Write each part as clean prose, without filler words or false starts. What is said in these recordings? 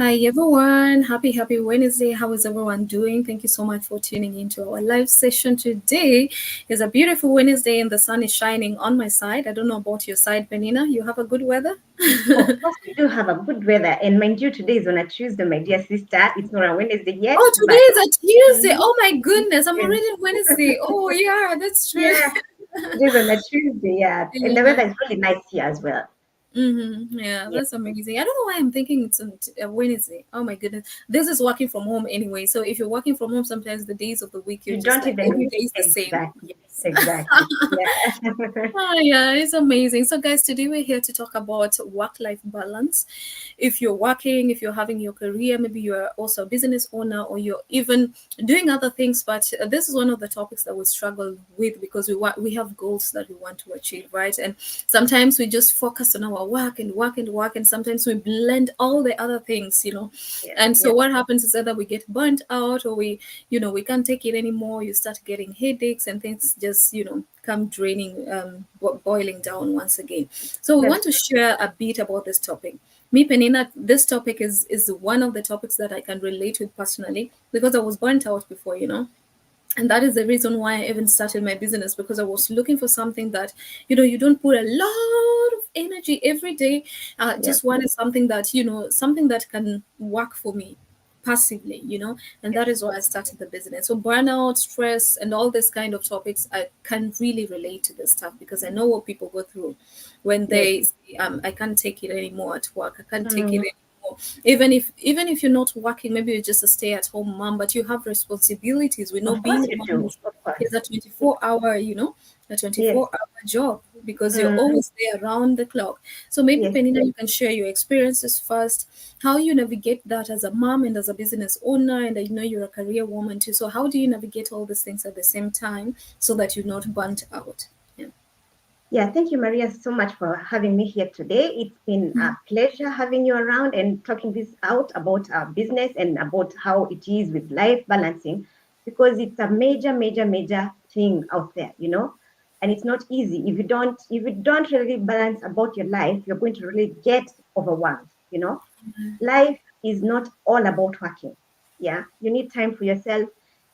Hi everyone, happy Wednesday. How is everyone doing? Thank you so much for tuning into our live session today. It's a beautiful Wednesday and the sun is shining on my side. I don't know about your side, Penina. You have a good weather? Of course, we do have a good weather. And mind you, today is on a Tuesday, my dear sister. It's not a Wednesday yet, Oh, today but is a Tuesday. Mhm. Oh my goodness, I'm Yes. already on Wednesday. Oh yeah, that's true. Yeah, today's on a Tuesday, yeah. And the Yeah. weather is really nice here as well. Yeah, Yeah. that's amazing. I don't know why I'm thinking it's on Wednesday. Oh my goodness. This is working from home anyway. So if you're working from home, sometimes the days of the week, you're You just don't like, even every day is the same. exactly, Yes. exactly. Yeah. Oh, yeah, it's amazing. So, guys, today we're here to talk about work life balance. If you're working, if you're having your career, maybe you're also a business owner or you're even doing other things, but this is one of the topics that we struggle with because we have goals that we want to achieve, right? And sometimes we just focus on our work and work and work, and sometimes we blend all the other things. Yeah. And so Yeah. what happens is either we get burnt out or we can't take it anymore. You start getting headaches and things just come draining, boiling down once again. So we want That's to share a bit about this topic. Me, Penina, this topic is one of the topics that I can relate with personally because I was burnt out before. And that is the reason why I even started my business, because I was looking for something that you don't put a lot of energy every day. yeah. Just wanted something that something that can work for me passively. And Yes. that is why I started the business. So burnout, stress, and all this kind of topics, I can really relate to this stuff because I know what people go through when Yes. they say, I can't take it anymore at work. I can't take it Mm, anymore. Even if you're not working, maybe you're just a stay-at-home mom, but you have responsibilities. We know of course being a you mom do. Of course. is a 24 Yes. hour job because you're Mm, always there around the clock. So maybe, yes. Penina, you can share your experiences first, how you navigate that as a mom and as a business owner, and I know you're a career woman too. So how do you navigate all these things at the same time so that you're not burnt out? Yeah. Yeah, thank you, Maria, so much for having me here today. It's been a pleasure having you around and talking this out about our business and about how it is with life balancing, because it's a major, major, major thing out there. And it's not easy. If you don't really balance about your life, you're going to really get overwhelmed. Life is not all about working. Yeah, you need time for yourself.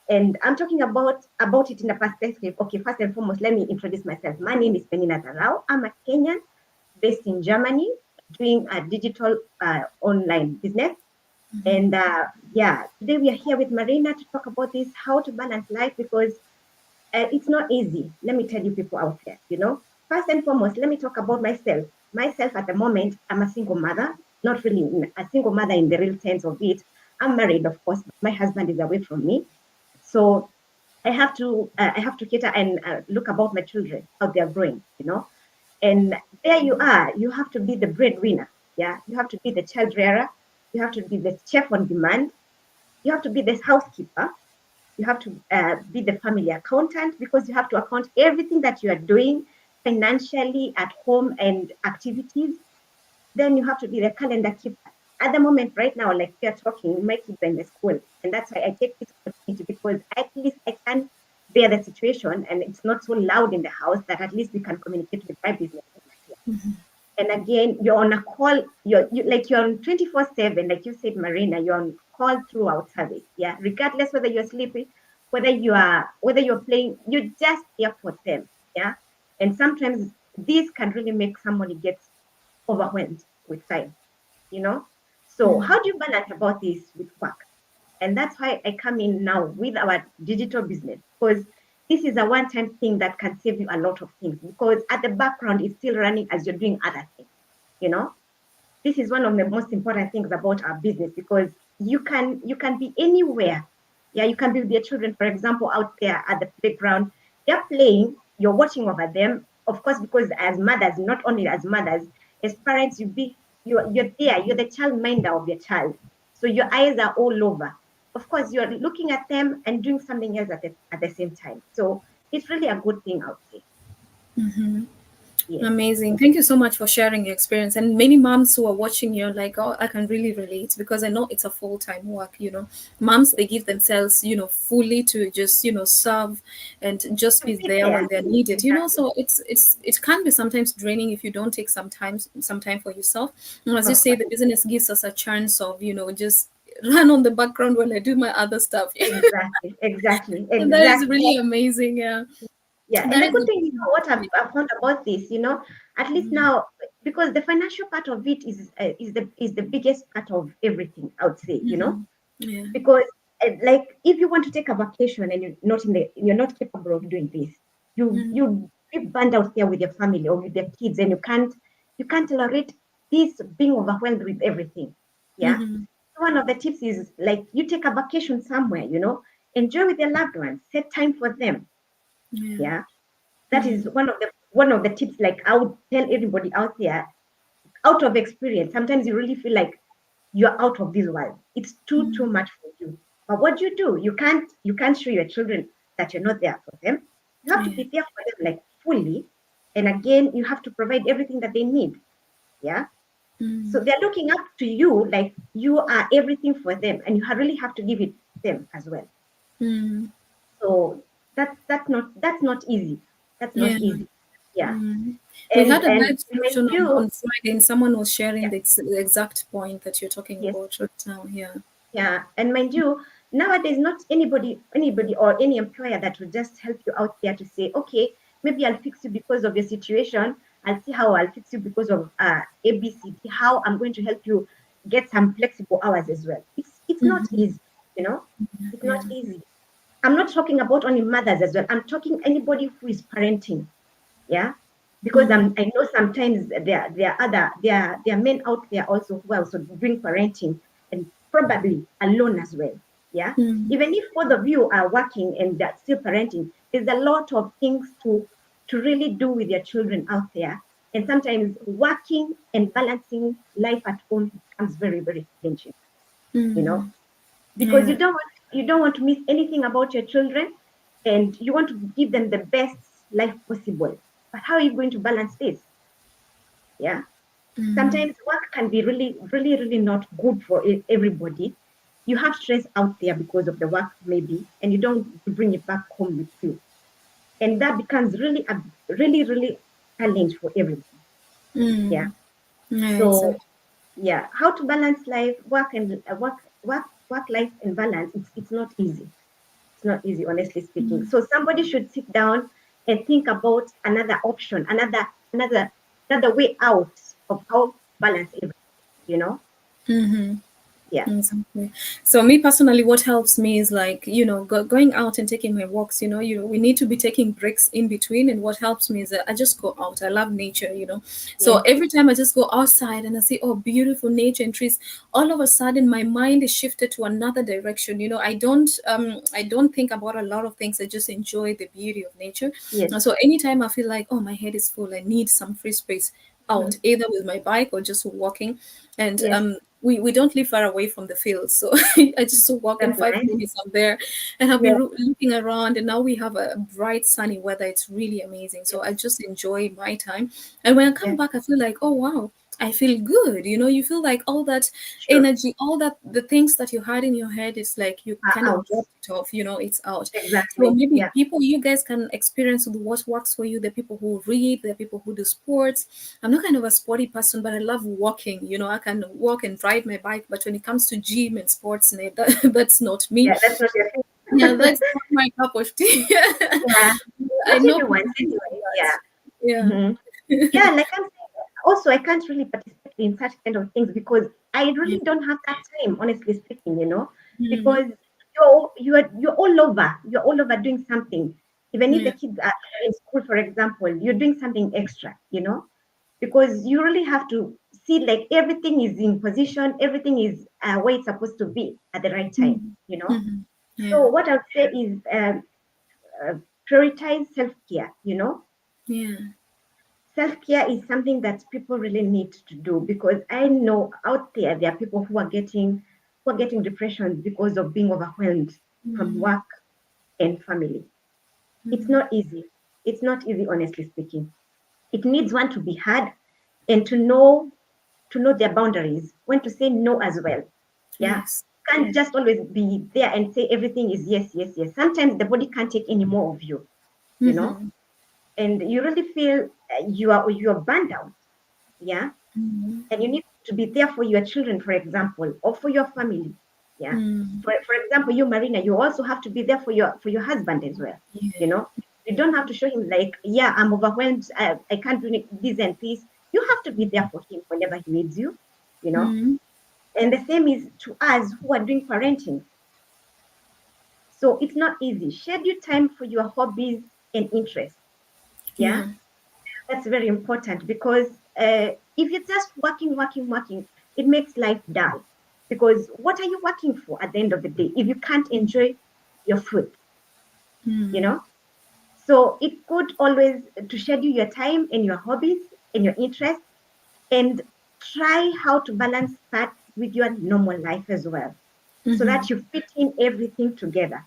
And I'm talking about it in a perspective. Okay, first and foremost, let me introduce myself. My name is Penina Tarao. I'm a Kenyan based in Germany, doing a digital online business. And yeah, today we are here with Marina to talk about this, how to balance life, because it's not easy. Let me tell you, people out there. First and foremost, let me talk about myself. Myself, at the moment, I'm a single mother, not really a single mother in the real sense of it. I'm married, of course, but my husband is away from me. So I have to cater and look about my children, how they are growing. And there you are. You have to be the breadwinner. Yeah, you have to be the child rearer. You have to be the chef on demand. You have to be the housekeeper. You have to be the family accountant, because you have to account everything that you are doing financially at home and activities. Then you have to be the calendar keeper. At the moment, right now, like we are talking, my kids are in the school. And that's why I take this opportunity, because at least I can bear the situation and it's not so loud in the house, that at least we can communicate with my business over here. And again, you're on a call, you're on 24/7, like you said, Marina, you're on call throughout service. Yeah. Regardless whether you're sleeping, whether you're playing, you're just here for them. Yeah. And sometimes this can really make somebody get overwhelmed with time. So how do you balance about this with work? And that's why I come in now with our digital business, because this is a one-time thing that can save you a lot of things, because at the background it's still running as you're doing other things. You know, this is one of the most important things about our business, because you can be anywhere. Yeah, you can be with your children, for example, out there at the playground. They're playing, you're watching over them, of course, because as mothers, not only as mothers, as parents, you're there, you're the child minder of your child. So your eyes are all over. Of course, you're looking at them and doing something else at the same time. So it's really a good thing, I would say. Yes. Amazing. Thank you so much for sharing your experience. And many moms who are watching you are like, oh, I can really relate because I know it's a full time work. Moms, they give themselves, fully to just, serve and just To be sit there there. when they're needed. Exactly. So it can be sometimes draining if you don't take some time for yourself. And as you Of say, course. the business gives us a chance of, just run on the background while I do my other stuff. Exactly. Exactly. And that is Exactly. really amazing. Yeah. Yeah, and That the is good the thing is, what I've found about this, at least mm, now, because the financial part of it is the biggest part of everything, I would say, yeah. because like if you want to take a vacation and you're not capable of doing this, Mm, you be burned out there with your family or with your kids, and you can't tolerate this being overwhelmed with everything. Yeah. mm-hmm. So one of the tips is like you take a vacation somewhere, enjoy with your loved ones, set time for them. Yeah. Yeah, that is Mm, one of the tips. Like I would tell everybody out there, out of experience, sometimes you really feel like you're out of this world. It's too mm, much for you. But what do? You can't show your children that you're not there for them. You have to yeah. be there for them like fully. And again, you have to provide everything that they need. Yeah. So Mm, they're looking up to you like you are everything for them, and you really have to give it them as well. mm, So that's not easy. That's not yeah. easy. Yeah. Mm. We And had a and live mind discussion on, you, on Friday, and someone was sharing yeah, the exact point that you're talking yes, about right now. Yeah. yeah, and mind you, nowadays not anybody or any employer that will just help you out there to say, okay, maybe I'll fix you because of your situation. I'll see how I'll fix you because of ABCD. How I'm going to help you get some flexible hours as well. It's not Hmm. easy, you know. It's not Yeah. easy. I'm not talking about only mothers as well. I'm talking anybody who is parenting. Yeah, because Mm, I know sometimes there are men out there also who are also doing parenting and probably alone as well. Yeah, mm, even if both of you are working and they're still parenting, there's a lot of things to really do with your children out there, and sometimes working and balancing life at home becomes very very challenging, you know mm, because yeah. you don't want to miss anything about your children, and you want to give them the best life possible. But how are you going to balance this? Yeah, Mm, sometimes work can be really really really not good for everybody. You have stress out there because of the work maybe, and you don't bring it back home with you, and that becomes really a really really challenge for everybody. Yeah. mm, yeah, So exactly. yeah, how to balance life, work and work life and balance, it's not easy. It's not easy, honestly speaking. Mm, So somebody should sit down and think about another option, another way out of how to balance everything. mm-hmm. Yeah. Exactly. So me personally, what helps me is like, going out and taking my walks, we need to be taking breaks in between. And what helps me is that I just go out. I love nature. So Yes. every time I just go outside and I see, oh, beautiful nature and trees, all of a sudden my mind is shifted to another direction. I don't think about a lot of things. I just enjoy the beauty of nature. Yes. And so anytime I feel like, oh, my head is full, I need some free space out, Mhm. either with my bike or just walking. And Yes. we don't live far away from the fields, so I just walk in That's five nice. minutes. I'm there, and I've been Yes. looking around, and now we have a bright sunny weather. It's really amazing, so Yes. I just enjoy my time. And when I come Yes. back, I feel like, oh wow, I feel good. You feel like all that Sure. energy, all that the things that you had in your head, it's like you kind of Out. dropped it off. It's out. So Exactly. maybe Yeah. you guys can experience what works for you. The people who read, the people who do sports. I'm not kind of a sporty person, but I love walking. I can walk and ride my bike, but when it comes to gym and sports, that's not me. Yeah. That's not your Yeah, thing. that's not my cup of tea. Yeah. I Not know everyone's people who do anyway. that. Yeah. Yeah. Hmm. Yeah, like I'm saying, also I can't really participate in such kind of things because I Yeah. really don't have that time, honestly speaking, Mm. because you're all over doing something. Even if the Yeah. kids are in school, for example, you're doing something extra, because you really have to see like everything is in position, everything is where it's supposed to be at the right time, Mm. you know. Mhm. Yeah. So what I would say is uh, prioritize self-care. Yeah. Self-care is something that people really need to do, because I know out there are people who are getting depression because of being overwhelmed from Mm. work and family. It's Mm. not easy. It's not easy, honestly speaking. It needs one to be heard and to know their boundaries, when to say no as well. Yeah. Yes. Can't just always be there and say everything is yes, yes, yes. Sometimes the body can't take any more of you, you know, Mm-hmm. and you really feel you are burned out. Yeah. And you need to be there for your children, for example, or for your family. Yeah. Mm-hmm. For example, you, Marina, you also have to be there for your husband as well. You Yeah. know, you don't have to show him like, yeah, I'm overwhelmed. I can't do this and this. You have to be there for him whenever he needs you. You know, Mm-hmm. and the same is to us who are doing parenting. So it's not easy. Schedule time for your hobbies and interests. Yeah, Yeah. that's very important because if you're just working, working, working, it makes life dull. Because what are you working for at the end of the day if you can't enjoy your food? You Mm-hmm. know. So it's good always to schedule your time and your hobbies and your interests, and try how to balance that with your normal life as well, so Mm-hmm. that you fit in everything together.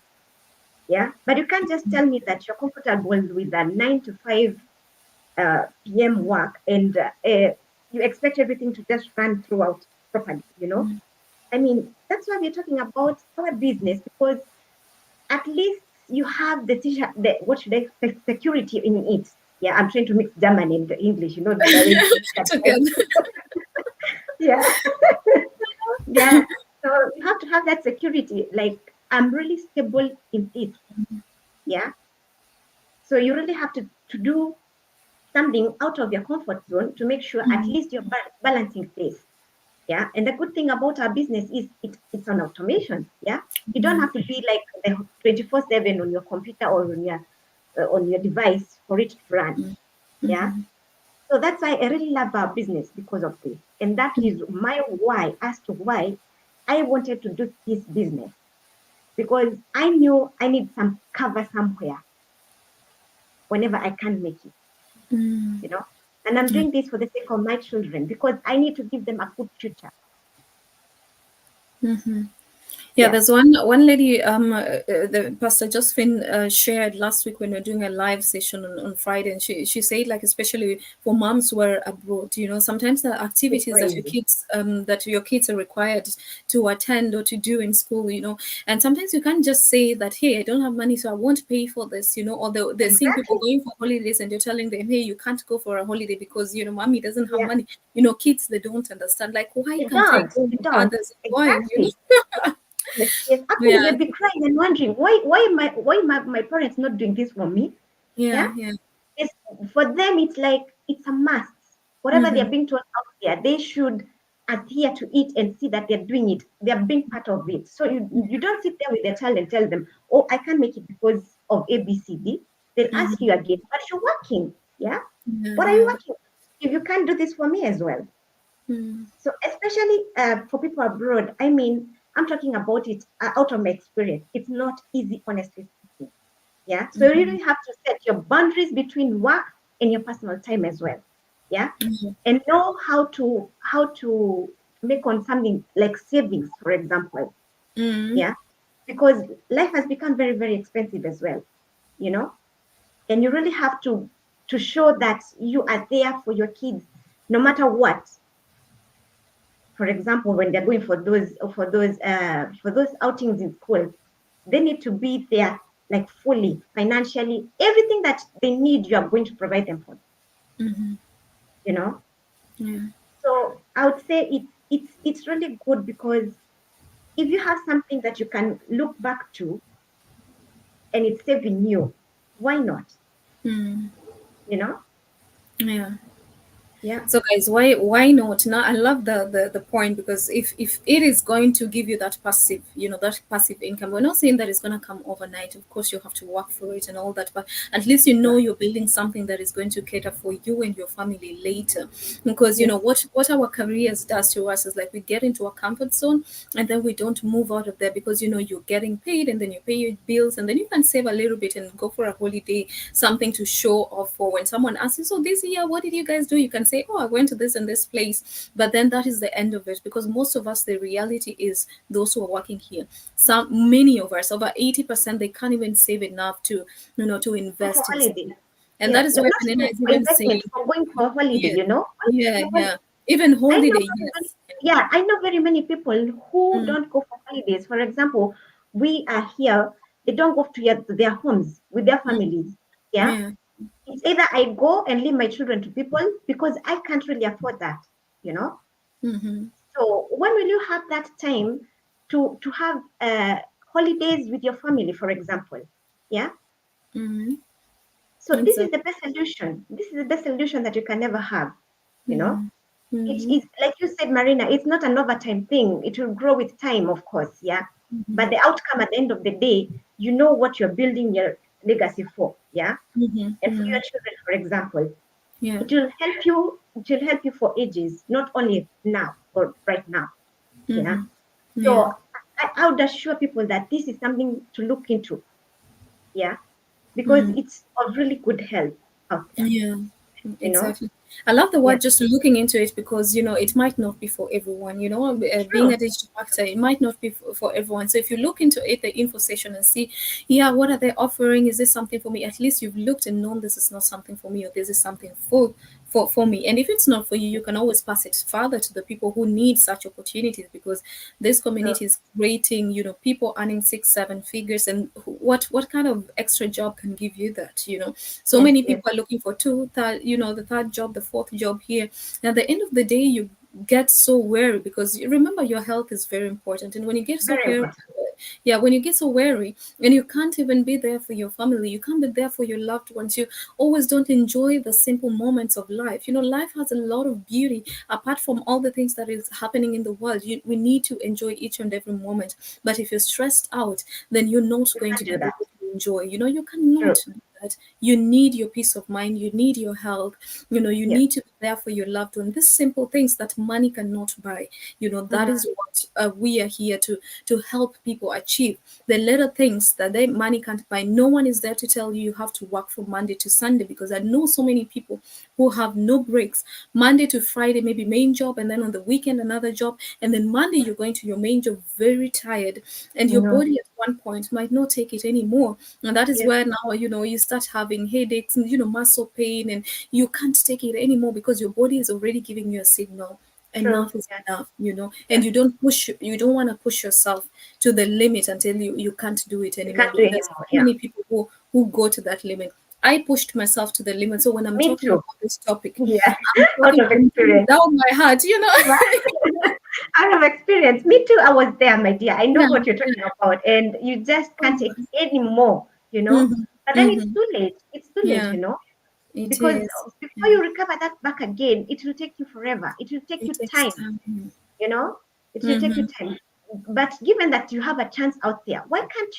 Yeah. But you can't just tell me that you're comfortable with a 9 to 5 p.m. work, and you expect everything to just run throughout properly, you know? I mean, that's why we're talking about our business, because at least you have the what should I say, security in it. Yeah, I'm trying to mix German and English, the way that Together. yeah, yeah. So you have to have that security. Like, I'm really stable in this. Yeah. So you really have to do something out of your comfort zone to make sure at Mm-hmm. least you're balancing this. Yeah. And the good thing about our business is it's on automation. Yeah. You don't have to be like the 24/7 on your computer or on your device for it to run. Yeah. Mm-hmm. So that's why I really love our business, because of this. And that is my why as to why I wanted to do this business, because I knew I need some cover somewhere whenever I can't make it, you know. And I'm doing this for the sake of my children, because I need to give them a good future. Mm-hmm. Yeah, Yeah. there's one lady, the Pastor Josephine shared last week when we are doing a live session on Friday, and she said, like, especially for moms who are abroad, sometimes the It's activities that crazy. your kids are required to attend or to do in school, and sometimes you can't just say that, hey, I don't have money, so I won't pay for this, or they're seeing people Exactly. going for holidays, and you're telling them, hey, you can't go for a holiday because mommy doesn't have Yeah. money. Kids, they don't understand, like, why They can't I don't. go They with don't. others? Why, Exactly. Yes, yes. Actually, Yeah, they'd be crying and wondering why my parents not doing this for me. Yeah. yeah, yeah. It's, for them, it's like it's a must. Whatever they're Mm-hmm. being told out there, they should adhere to it and see that they're doing it. They're being part of it. So you don't sit there with their child and tell them, "Oh, I can't make it because of A, B, C, D." They'll ask Mm-hmm. you again, "But you're working, yeah? Yeah, What are you yeah. working? If you can't do this for me as well." Mm-hmm. So especially for people abroad, I mean, I'm talking about it out of my experience. It's not easy, honestly speaking. Yeah. So you Mm-hmm. really have to set your boundaries between work and your personal time as well. Yeah. Mm-hmm. And know how to make on something like savings, for example. Mm-hmm. Yeah. Because life has become very, very expensive as well, you know, and you really have to show that you are there for your kids no matter what. For example, when they're going for those outings in school, they need to be there, like, fully financially. Everything that they need, you are going to provide them for, Mm-hmm. you know. Yeah. So I would say it's really good, because if you have something that you can look back to and it's saving you, why not? Mm-hmm. You know? Yeah. Yeah. So guys, why not? Now I love the point, because if it is going to give you that passive, that passive income, we're not saying that it's gonna come overnight. Of course, you have to work for it and all that, but at least you're building something that is going to cater for you and your family later. Because Yes. what our careers does to us is, like, we get into a comfort zone, and then we don't move out of there, because you're getting paid, and then you pay your bills, and then you can save a little bit and go for a holiday, something to show off for when someone asks you, so this year what did you guys do? You can say, oh, I went to this and this place, but then that is the end of it, because most of us, the reality is, those who are working here, many of us, over 80%, they can't even save enough to Go for invest in holiday. something. And Yeah, that is no, why not Vanina for, is for even investment, saying, for going for holiday, yes, going yeah, for holiday. yeah, even I know holiday, very many, yes. yeah, I know very many people who Mm, don't go for holidays. For example, we are here, they don't go to their homes with their mm, families. Yeah. yeah. It's either I go and leave my children to people because I can't really afford that, you know. Mm-hmm. So when will you have that time to have holidays with your family, for example? Yeah. Mm-hmm. So this is Exactly. the best solution. This is the best solution that you can never have, you know. Mm-hmm. It Mm-hmm. is like you said, Marina, it's not an overtime thing. It will grow with time, of course, yeah. Mm-hmm. But the outcome at the end of the day, you know what you're building your legacy for, yeah. Mm-hmm. And for Mm-hmm. your children, for example, Yeah. it will help you. It will help you for ages, not only now or right now, yeah. Mm-hmm. Yeah. So I would assure people that this is something to look into, yeah, because Mm-hmm. it's of really good health out there, Yeah, you know. exactly. I love the Yeah, word just looking into it because it might not be for everyone. Being true, a digital actor, it might not be for everyone. So if you look into it, the info session, and see, yeah, what are they offering? Is this something for me? At least you've looked and known this is not something for me, or this is something for me. And if it's not for you, you can always pass it further to the people who need such opportunities, because this true. community is creating, people earning 6 7 figures. And what kind of extra job can give you that? So Yes, many yes, people are looking for the third job, the fourth job here. And at the end of the day, you get so weary, because you remember your health is very important. And when you get so very weary, important. yeah, when you get so weary and you can't even be there for your family, you can't be there for your loved ones, you always don't enjoy the simple moments of life. Life has a lot of beauty apart from all the things that is happening in the world. We need to enjoy each and every moment. But if you're stressed out, then you're not You going to can't be do that. able to enjoy. You True. cannot do that. You need your peace of mind, you need your health. You Yes. need to be there for your loved one. These simple things that money cannot buy. That Mhm. is what we are here to help people achieve. The little things that money can't buy. No one is there to tell you you have to work from Monday to Sunday, because I know so many people who have no breaks. Monday to Friday, maybe main job, and then on the weekend another job, and then Monday you're going to your main job very tired, and your Mhm. body at one point might not take it anymore. And that is Yes. where now you start having headaches and muscle pain, and you can't take it anymore because your body is already giving you a signal. True. Enough is Yeah. enough. And Yeah. you don't want to push yourself to the limit until you can't do it You anymore. can't do There's anymore. so Yeah. many people who go to that limit. I pushed myself to the limit. So when I'm Me talking too. about this topic, Yeah. I'm Out talking of from deep experience. down my heart. Wow. Out of experience. Me too. I was there, my dear. I know Yeah, what you're yeah. talking about, and you just can't take it anymore. You know. Mm-hmm, But then it's mm-hmm. too late. It's too late. Yeah, You know. it Because is. before Yeah. you recover that back again, it will take you forever. It will take It you takes time. time. You know. It will take you Mm-hmm, time. But given that you have a chance out there, why can't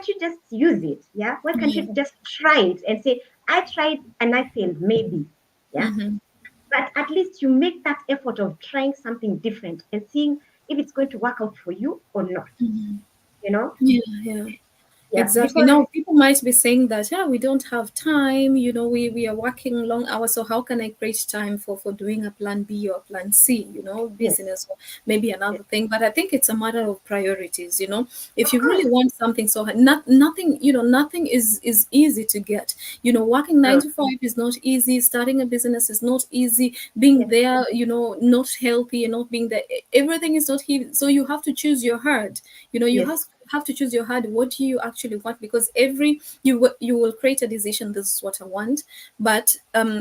you just use it? Yeah. Why can't yeah. you just try it and say, I tried and I failed, maybe. Yeah. Mm-hmm, But at least you make that effort of trying something different and seeing if it's going to work out for you or not. mm-hmm. You know? Yeah, yeah. Yeah. Exactly. Because Now, people might be saying that, yeah, we don't have time, we are working long hours. So how can I create time for doing a plan B or plan C, yes, business, or maybe yes, another thing? But I think it's a matter of priorities. If of you really course. want something, so nothing, nothing is easy to get. Working nine True. to five is not easy. Starting a business is not easy. Being Yes, there, not healthy and not being there, everything is not easy. So you have to choose your heart. You yes, have to choose your heart. What do you actually want? Because you will create a decision. This is what I want, but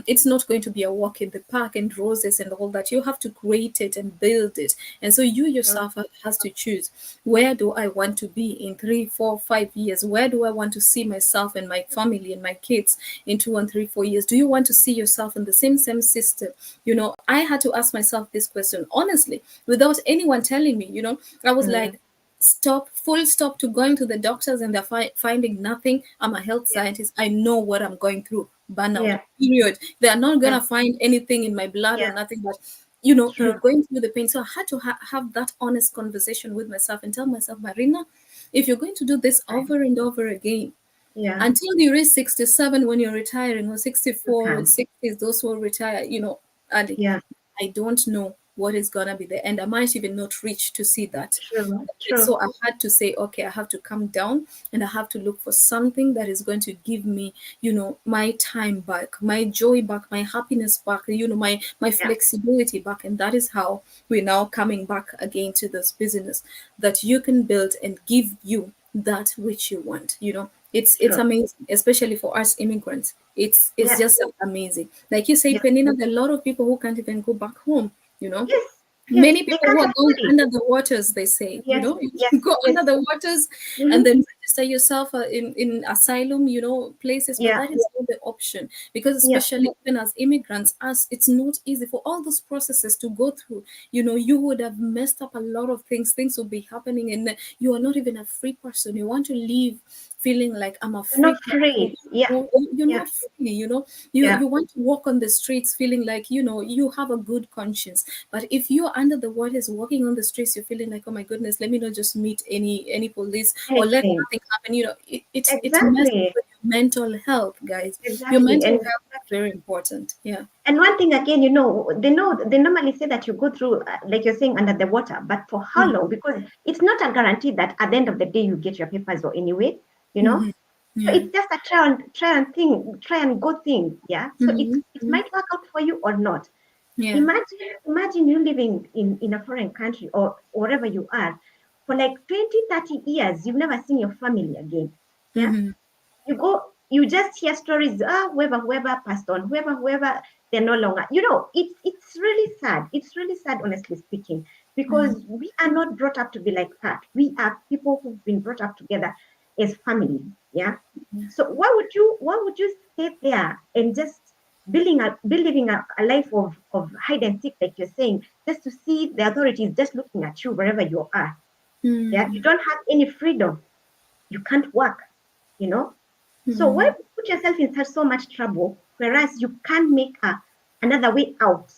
it's not going to be a walk in the park and roses and all that. You have to create it and build it. And so you true. yourself has to choose, where do I want to be in 3 4 5 years? Where do I want to see myself and my family and my kids in 2 and 3 4 years? Do you want to see yourself in the same system? I had to ask myself this question honestly, without anyone telling me. I was Mm, like, stop, full stop to going to the doctors and they're finding nothing. I'm a health yeah, scientist. I know what I'm going through. Burnout, yeah, period. They are not yeah, gonna find anything in my blood yeah, or nothing, but you're true. going through the pain. So I had to have that honest conversation with myself and tell myself, Marina, if you're going to do this Right. over and over again Yeah, until you reach 67 when you're retiring, or you 64 can. 60s, those who retire, early, Yeah, I don't know. what is gonna be the end. I might even not reach to see that. True, So true. I had to say, okay, I have to come down and I have to look for something that is going to give me, my time back, my joy back, my happiness back, my Yeah, flexibility back. And that is how we're now coming back again to this business that you can build and give you that which you want. It's true. amazing, especially for us immigrants. It's Yeah, just amazing. Like you say, yeah. Penina, there are a lot of people who can't even go back home, Yes, yes. many They people can't who are going afford it. under the waters, they say, Yes, you yes, can go yes. under the waters and Mm-hmm. then register yourself in asylum, places, but Yeah, that is not the option, because yeah. especially even as immigrants, us, it's not easy for all those processes to go through. You would have messed up a lot of things will be happening, and you are not even a free person. You want to leave feeling like I'm a You're not free person. free. Yeah, You're yeah, not free. you yeah. you want to walk on the streets feeling like you have a good conscience. But if you're under the waters walking on the streets, you're feeling like, oh my goodness, let me not just meet any police, or let Anything. nothing happen. It messes Exactly, with your mental health, guys. Your exactly. mental And health is very important. Yeah. one thing again, they normally say that you go through, like you're saying, under the water, but for how Mm-hmm. long? Because it's not a guarantee that at the end of the day you get your papers or anyway, you know. Mm-hmm. So Yeah. it's just a try and go thing, yeah. So Mm-hmm. it might work out for you or not. Yeah. Imagine you living in a foreign country or wherever you are for like 20, 30 years. You've never seen your family again. Yeah. Mm-hmm. You just hear stories, whoever passed on, whoever, they're no longer. It's really sad. It's really sad, honestly speaking, because we are not brought up to be like that. We are people who've been brought up together as family. Yeah. So why would you stay there and just building a life of hide and seek, like you're saying, just to see the authorities just looking at you wherever you are? Yeah, you Mm-hmm. don't have any freedom. You can't work, you know. So why Mm-hmm. put yourself in such so much trouble, whereas you can't make another way out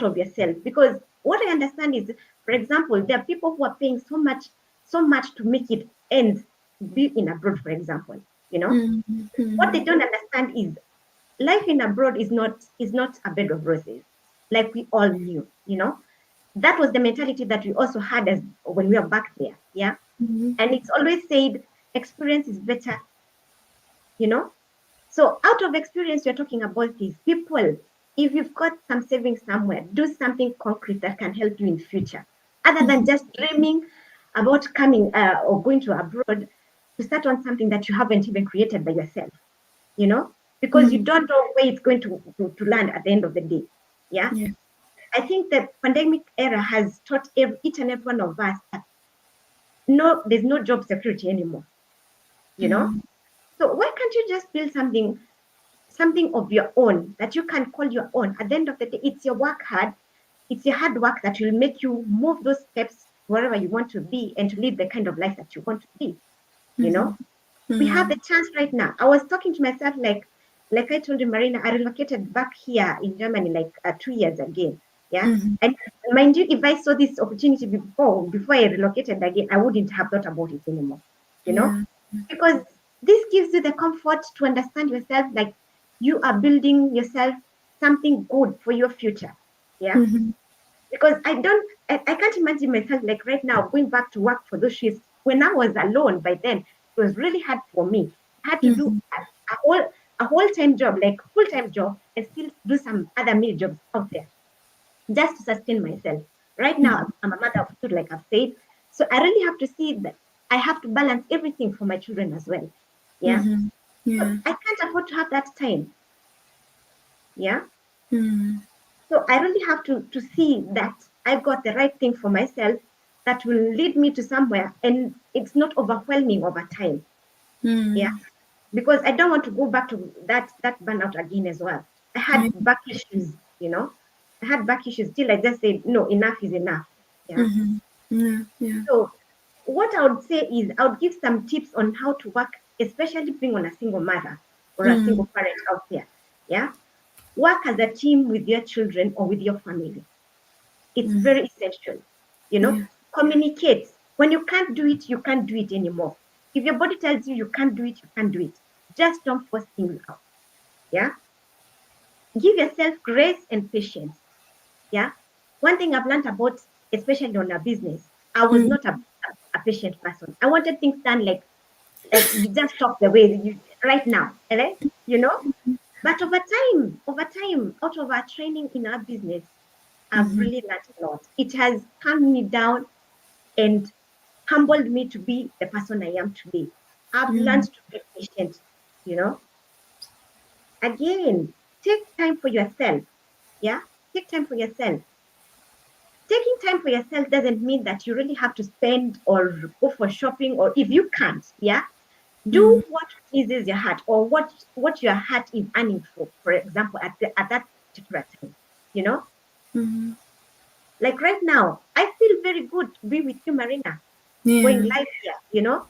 of yourself? Because what I understand is, for example, there are people who are paying so much to make it end, be in abroad, for example. You know, what they Mm-hmm. don't understand is life in abroad is not a bed of roses, like we all knew. That was the mentality that we also had as when we were back there. Yeah, Mm-hmm. and it's always said experience is better. You know, so out of experience, you're talking about these people. If you've got some savings somewhere, do something concrete that can help you in future, other than just dreaming about coming or going to abroad to start on something that you haven't even created by yourself. You know, because you Mm-hmm. don't know where it's going to land at the end of the day. Yeah, Yeah. I think the pandemic era has taught each and every one of us that no, there's no job security anymore. You know, Mm-hmm. so why can't you just build something of your own that you can call your own? At the end of the day, it's your hard work that will make you move those steps wherever you want to be and to live the kind of life that you want to be. You Mm-hmm. know, we have the chance right now. I was talking to myself like I told you, Marina, I relocated back here in Germany like 2 years again. Yeah. Mm-hmm. And mind you, if I saw this opportunity before I relocated again, I wouldn't have thought about it anymore. You know, Yeah. because this gives you the comfort to understand yourself, like you are building yourself something good for your future. Yeah, Mm-hmm. because I can't imagine myself like right now going back to work for those shifts when I was alone. By then it was really hard for me. I had to do Mm-hmm. a whole time job, like full-time job, and still do some other mini jobs out there just to sustain myself. Right now, I'm a mother of two, like I've said. So I really have to see that I have to balance everything for my children as well. Yeah. Mm-hmm. So Yeah. I can't afford to have that time. Yeah. Mm-hmm. So I really have to see that I got the right thing for myself that will lead me to somewhere and it's not overwhelming over time. Yeah. Because I don't want to go back to that burnout again as well. I had back issues, you know. I had back issues till I just said, no, enough is enough. Yeah. Mm-hmm. Yeah. Yeah. So what I would say is I would give some tips on how to work, especially being on a single mother or a Mm-hmm. single parent out there. Yeah. Work as a team with your children or with your family. It's very essential. You know, Yeah. communicate. When you can't do it, you can't do it anymore. If your body tells you you can't do it, you can't do it. Just don't force things out. Yeah. Give yourself grace and patience. Yeah. One thing I've learned about, especially on a business, I was not a patient person. I wanted things done like you just stop the way you right now, right? You know. But out of our training in our business, I've Mm-hmm. really learned a lot. It has calmed me down and humbled me to be the person I am today. I've learned to be patient, you know. Again, take time for yourself. Yeah, take time for yourself. Taking time for yourself doesn't mean that you really have to spend or go for shopping, or if you can't, yeah, do what pleases your heart, or what your heart is earning for example, at that particular time, you know. Mm-hmm. Like right now, I feel very good to be with you, Marina, going Yeah. live here, you know,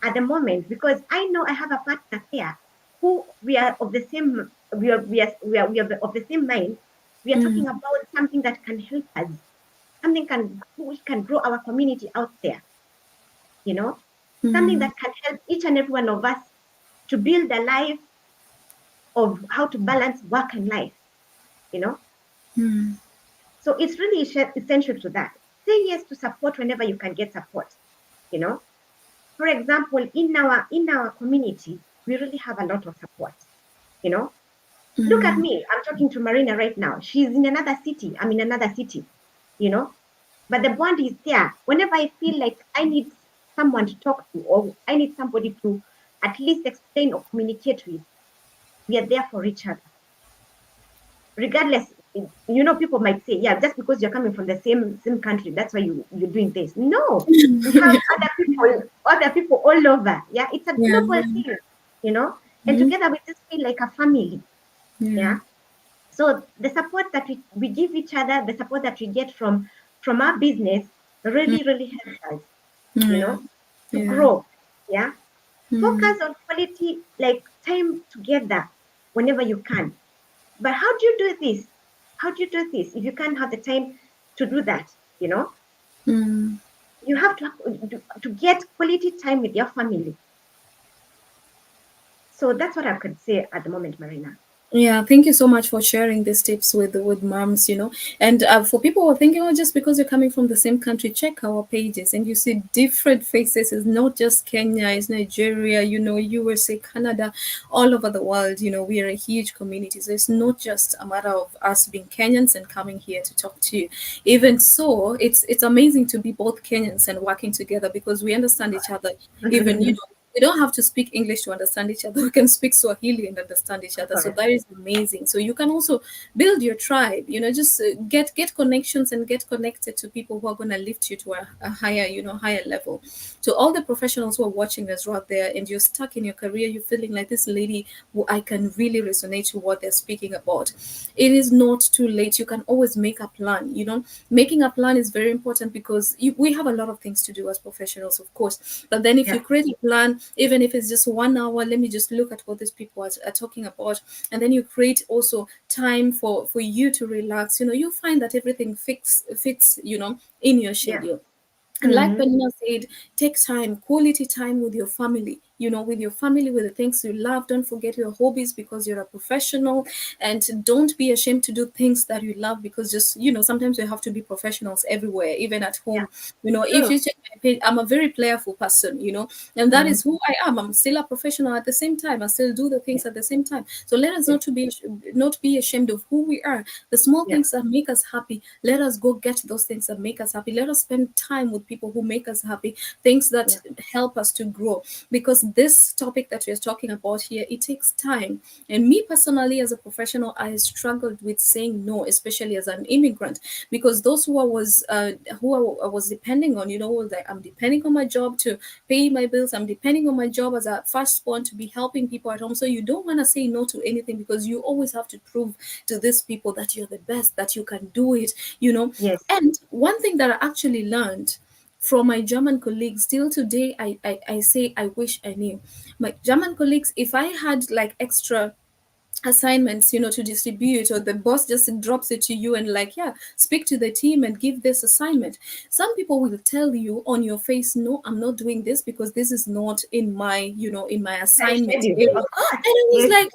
at the moment, because I know I have a partner here who we are of the same, we are of the same mind. We are talking about something that can help us, something we can grow our community out there, you know, something Mm-hmm. that can help each and every one of us to build a life of how to balance work and life, you know. So it's really essential to that. Say yes to support whenever you can get support, you know. For example, in our community, we really have a lot of support, you know. Look at me. I'm talking to Marina right now. She's in another city. I'm in another city, you know. But the bond is there. Whenever I feel like I need someone to talk to, or I need somebody to at least explain or communicate with, we are there for each other. Regardless, you know, people might say, yeah, just because you're coming from the same country, that's why you're doing this. No, we have other people all over. Yeah, it's a Yeah. global thing, you know, and Mm-hmm. together we just feel like a family. Yeah. Yeah. So the support that we give each other, the support that we get from our business really helps us, you Yeah. know, to Yeah. grow. Yeah. Focus on quality, like time together whenever you can. But how do you do this? How do you do this if you can't have the time to do that? You know, you have to get quality time with your family. So that's what I could say at the moment, Marina. Yeah, thank you so much for sharing these tips with moms, And for people who are thinking, oh, just because you're coming from the same country, check our pages and you see different faces. It's not just Kenya, it's Nigeria, USA, Canada, all over the world. We are a huge community. So it's not just a matter of us being Kenyans and coming here to talk to you. Even so, it's amazing to be both Kenyans and working together because we understand each other. Even, we don't have to speak English to understand each other. We can speak Swahili and understand each other. So Correct. that is amazing. So you can also build your tribe. Just get connections and get connected to people who are going to lift you to a higher, higher level. To all the professionals who are watching us right there, and you're stuck in your career, you're feeling like this lady who I can really resonate to what they're speaking about. It is not too late. You can always make a plan. Making a plan is very important because we have a lot of things to do as professionals, of course. But then if you Yeah. create a plan, even if it's just 1 hour, let me just look at what these people are talking about, and then you create also time for you to relax. You find that everything fits in your Yeah. schedule. And like Mm-hmm. Penina said, take time, quality time with your family, with your family, with the things you love. Don't forget your hobbies because you're a professional. And don't be ashamed to do things that you love because just, sometimes we have to be professionals everywhere, even at Yeah. home. If True. you check my page, I'm a very playful person, and that is Mm-hmm. who I am. I'm still a professional at the same time. I still do the Yeah. things at the same time. So let us Yeah. not be ashamed of who we are. The small Yeah. things that make us happy, let us go get those things that make us happy. Let us spend time with people who make us happy, things that Yeah. help us to grow. Because this topic that we're talking about here, it takes time. And me personally, as a professional, I struggled with saying no, especially as an immigrant, because those who I was depending on, was like, I'm depending on my job to pay my bills. I'm depending on my job as a firstborn to be helping people at home. So you don't want to say no to anything because you always have to prove to these people that you're the best, that you can do it. Yes. And one thing that I actually learned from my German colleagues, still today, I say I wish I knew. My German colleagues, if I had like extra assignments to distribute, or the boss just drops it to you and like, yeah, speak to the team and give this assignment, some people will tell you on your face, no, I'm not doing this because this is not in my Time assignment schedule. area. Of course. And I was Yes. like,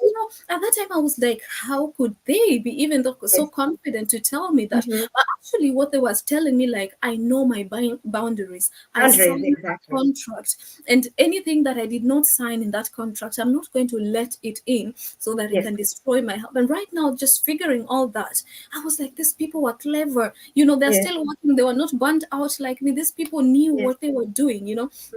at that time I was like, how could they be even though so Yes. confident to tell me that? Mm-hmm. But actually what they was telling me, like, I know my boundaries. I Boundaries, signed a exactly. contract, and anything that I did not sign in that contract, I'm not going to let it in so that it Yes. can destroy my health. And right now, just figuring all that, I was like, these people were clever. They're Yes. still working. They were not burnt out like me. These people knew Yes. what they were doing.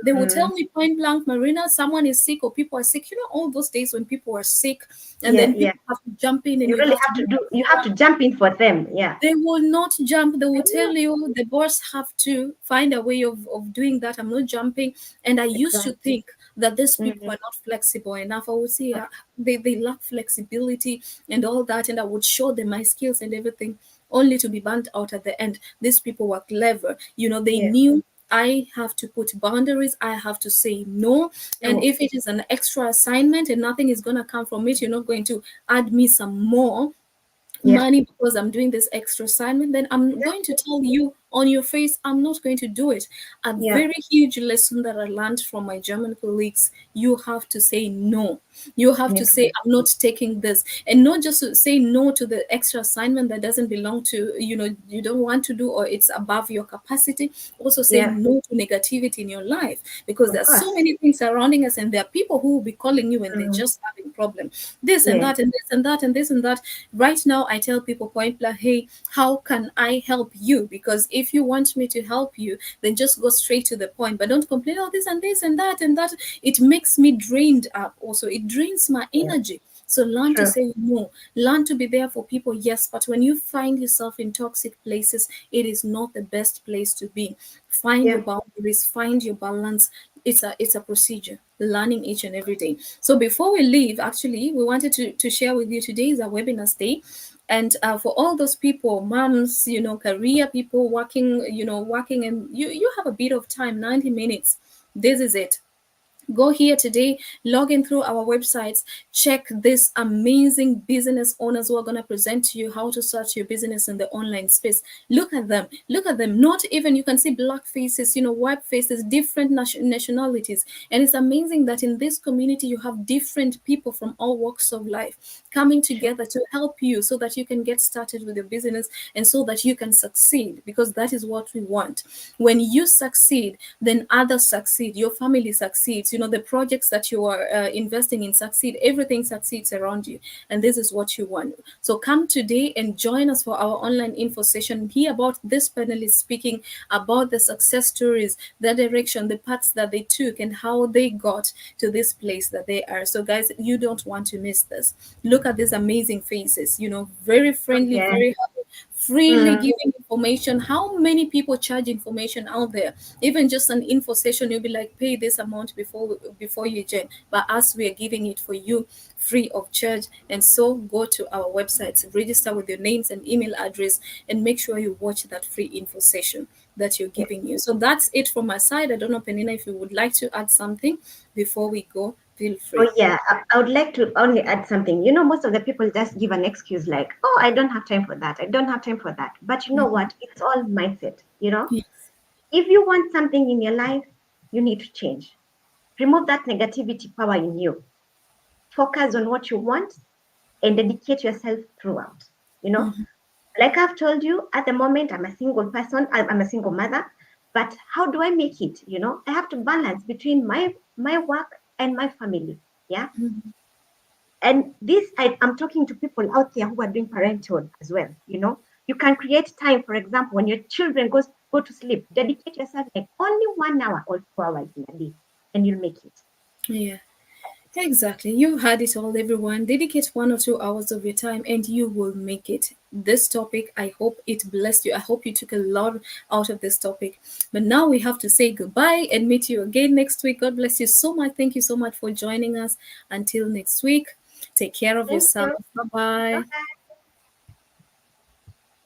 They would Mm. tell me point blank, Marina, someone is sick or people are sick. All those days when people are sick, and Yeah. then Yeah. people have to jump in and You you really have to have to do do. You have extra. to jump in for them. Yeah. They will not jump. They will Yeah. tell you the boss have to find a way of doing that. I'm not jumping. And I used to Exactly. think that these people Mm. are not flexible enough. I would say they lack flexibility and all that. And I would show them my skills and everything, only to be burnt out at the end. These people were clever. They Yeah. knew I have to put boundaries. I have to say no. And No. if it is an extra assignment and nothing is going to come from it, you're not going to add me some more Yeah. money because I'm doing this extra assignment, then I'm going to Exactly. tell you on your face, I'm not going to do it. A Yeah. very huge lesson that I learned from my German colleagues: you have to say no. You have to say, Definitely. I'm not taking this. And not just to say no to the extra assignment that doesn't belong to, you don't want to do, or it's above your capacity. Also say Yeah. no to negativity in your life, because Of there are so course. many things surrounding us, and there are people who will be calling you when they're Mm. just having problem. This and Yeah. that and this and that and this and that. Right now, I tell people point blank, hey, how can I help you? Because if you want me to help you, then just go straight to the point. But don't complain, oh, this and this and that and that. It makes me drained up. Also, it drains my Yeah. energy. So learn to True. say no. Learn to be there for people, yes. But when you find yourself in toxic places, it is not the best place to be. Find your Yeah. boundaries, find your balance. It's a procedure, learning each and every day. So before we leave, actually, we wanted to share with you, today is a webinars day. And for all those people, moms, career people working, working, and you have a bit of time, 90 minutes. This is it. Go here today, log in through our websites, check this amazing business owners who are going to present to you how to start your business in the online space. Look at them. Look at them. Not even, you can see black faces, white faces, different nationalities. And it's amazing that in this community, you have different people from all walks of life coming Sure. together to help you so that you can get started with your business and so that you can succeed, because that is what we want. When you succeed, then others succeed, your family succeeds, the projects that you are investing in succeed, everything succeeds around you. And this is what you want. So come today and join us for our online info session. Hear about this panelist speaking about the success stories, the direction, the paths that they took, and how they got to this place that they are. So guys, you don't want to miss this. Look at these amazing faces, very friendly, Yeah. very happy, freely Mm. giving information. How many people charge information out there? Even just an info session, you'll be like, pay this amount before you join. But us, we are giving it for you free of charge. And so go to our websites, register with your names and email address, and make sure you watch that free info session that you're Yeah. giving you. So that's it from my side. I don't know, Penina, if you would like to add something before we go, feel Oh, free. yeah. I would like to only add something. Most of the people just give an excuse like, oh, I don't have time for that. I don't have time for that. But you know Mhm. what? It's all mindset. Yes. If you want something in your life, you need to change. Remove that negativity power in you. Focus on what you want and dedicate yourself throughout. You know, Mhm. like I've told you, at the moment, I'm a single person, I'm a single mother. But how do I make it? I have to balance between my work and my family. Yeah. Mhm. And this, I'm talking to people out there who are doing parenthood as well. You can create time, for example, when your children go to sleep, dedicate yourself like only 1 hour or 2 hours in a day, and you'll make it. Yeah. Exactly. You had it all, everyone. Dedicate 1 or 2 hours of your time and you will make it. This topic, I hope it blessed you. I hope you took a lot out of this topic. But now we have to say goodbye and meet you again next week. God bless you so much. Thank you so much for joining us. Until next week, take care of Thank yourself. you. Bye bye. Bye.